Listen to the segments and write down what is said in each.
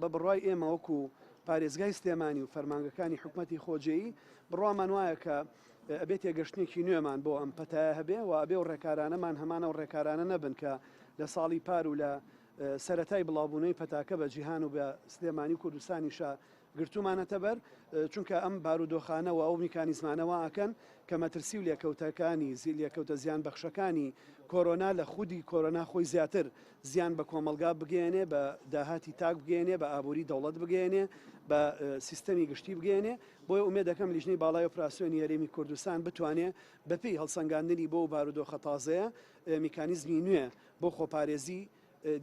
بە بڕای ئێمە وەکو پارێزگای سلێمانی و فەرمانگەکانی حکوومەتی خۆجێیی بڕوامان وایە کە ئەبێت تێگەشتێکی نوێمان بۆ ئەم پەتایە هەبێ و ئەبێ و ڕێکارانەمان هەمانە و ڕێکارانە نەبن کە لە ساڵی پار و لە سەرەتای بڵاوبوونەوەی پەتاکە بە جیهان و بە سلێمانی و کوردستانیشە گرتومانەتە بەر چونکە ئەم بارودۆخانەوە ئەو میکانیزمانەوە ئاکەن کە مەترسی و لێکەوتەکانی لێکەوتە زیان بەخشەکانی کۆرۆنا لە خودی کۆرۆنا خۆی زیاتر زیان بە کۆمەلگا بگەێنێ بە داهاتی تاک بگەێنێ بە ئابووری دەوڵەت بگەێنێ بە سیستەمی گشتی بگەێنێ بۆی ئومێد دەکەم لیژنەی باڵای ئۆپراسیۆنی هەرێمی کوردستان بتوانێت بەپێی هەڵسەنگاندنی بۆ بارودۆخە تازەیە میکانیزمی نوێ بۆ خۆپارێزی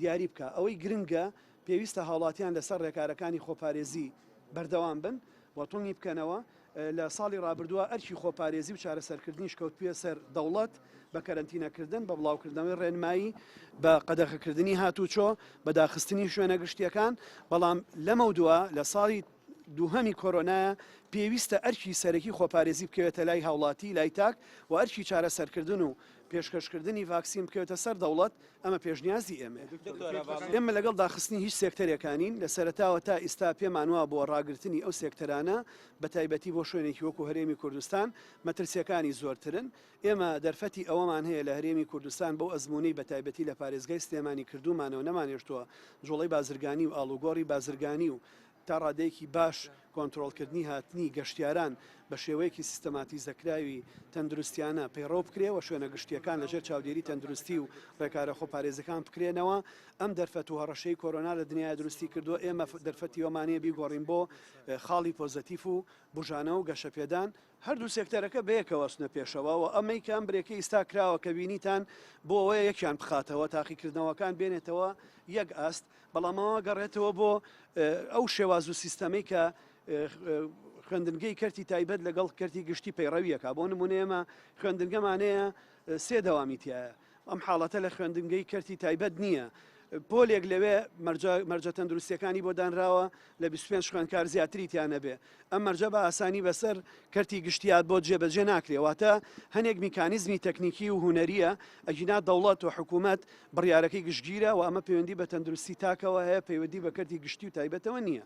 دیاری بکە. ئەوەی گرنگە پێویستە هاوڵاتیان لەسەر ڕێکارەکانی خۆپارێزی بەردەوام بن وەتۆنی بکەنەوە. لە ساڵی ڕابردووە ئەرکی خۆپارێزی و چارەسەرکردنیش کەوت پێ سەر دەوڵەت بە کەرەنتینەکردن بە بڵاوکردنەوەی ڕێنمایی بە قەدەغەکردنی هاتوچۆ بە داخستنی شوێنە گشتیەکان. بەڵام لەمە دووە لە ساڵی دووهەمی کۆرۆنایە پێویستە ئەرکی سەرەکی خۆپارێزی بکەوێتە لای هاوڵاتی لای تاک و ئەرکی چارەسەرکردن و پێشکەشکردنی ڤاکسین بکەوێتە سەر دەوڵەت. ئەمە پێشنیازی ئێمە لەگەڵ داخستنی هیچ سێکتەرێکانین لە سەرەتاوە تا ئێستا پێمانوە بۆ ڕاگررتنی ئەو سێکتەرانە بە تایبەتی بۆ شوێنێکی وەکو هەرێمی کوردستان مەترسیەکانی زۆرترن. ئێمە دەرفەتی ئەوەمان هەیە لە هەرێمی کوردستان بۆ ئەزمموی بە تایبەتی لە پارێزگای سلێمانی کردومانەوە نەمانێشتووە جوڵەی بازرگانی و ئاڵوگۆڕی بازرگانی و تا ڕادەیەکی باش کۆنتترۆلکردنی هاتنی گەشتیاران بە شێوەیەکی سیستەماتی زەکراوی تەندروستیانە پەیڕۆ بکرێەوە شوێنە گشتیەکان لەژێر چاودێری تەندروستی و ڕێکارە خۆپارێزەکان بکرێنەوە. ئەم دەرفەت و هەڕەشەی کۆرۆنا لە دنیای دروستی کردووە. ئێمە دەرفەتی ئەومانەیە بیگۆڕین بۆ خاڵی پۆزەتیف و بژانە و گەشەپێدان هەردوو سێکتەرەکە بەیەکەوەستنە پێشەوە و ئەمەی کە ئەم برێکی ئستا کراوە کە بینیتان بۆ ئەوەیە یەکیان بخاتەوە تاقیکردنەوەکان بێنێتەوە یەک ئاست بەڵامەوە گەڕێتەوە بۆ ئەو شێواز و سیستەمەی کە خوێندنگەی کەرتی تایبەت لەگەڵ کەرتی گشتی پەیڕەویەکە. بۆ نمونە ئێمە خوێندنگەمانەیە سێ دەوامیتیایە. ئەم حاڵەتە لە خوێندنگەی کەرتی تایبەت نییە. پۆلێک لەوێ مەرجە تەندروستیەکانی بۆ دانراوە لە 25 خوێندکار زیاتری تیانە بێ. ئەم مەرجە بە ئاسانی بەسەر کەرتی گشتیات بۆ جێبەجێ ناکرێواتە هەنێک میکانیزمی تەکنیکی و هوەریە ئەگینا دەوڵەت و حکوومەت بڕیارەکەی گشتگیرە و ئەمە پەیوەندی بە تەندروستی تاکەوە هەیە پەیوەندی بە کەرتی گشتی و تایبەتەوە نییە.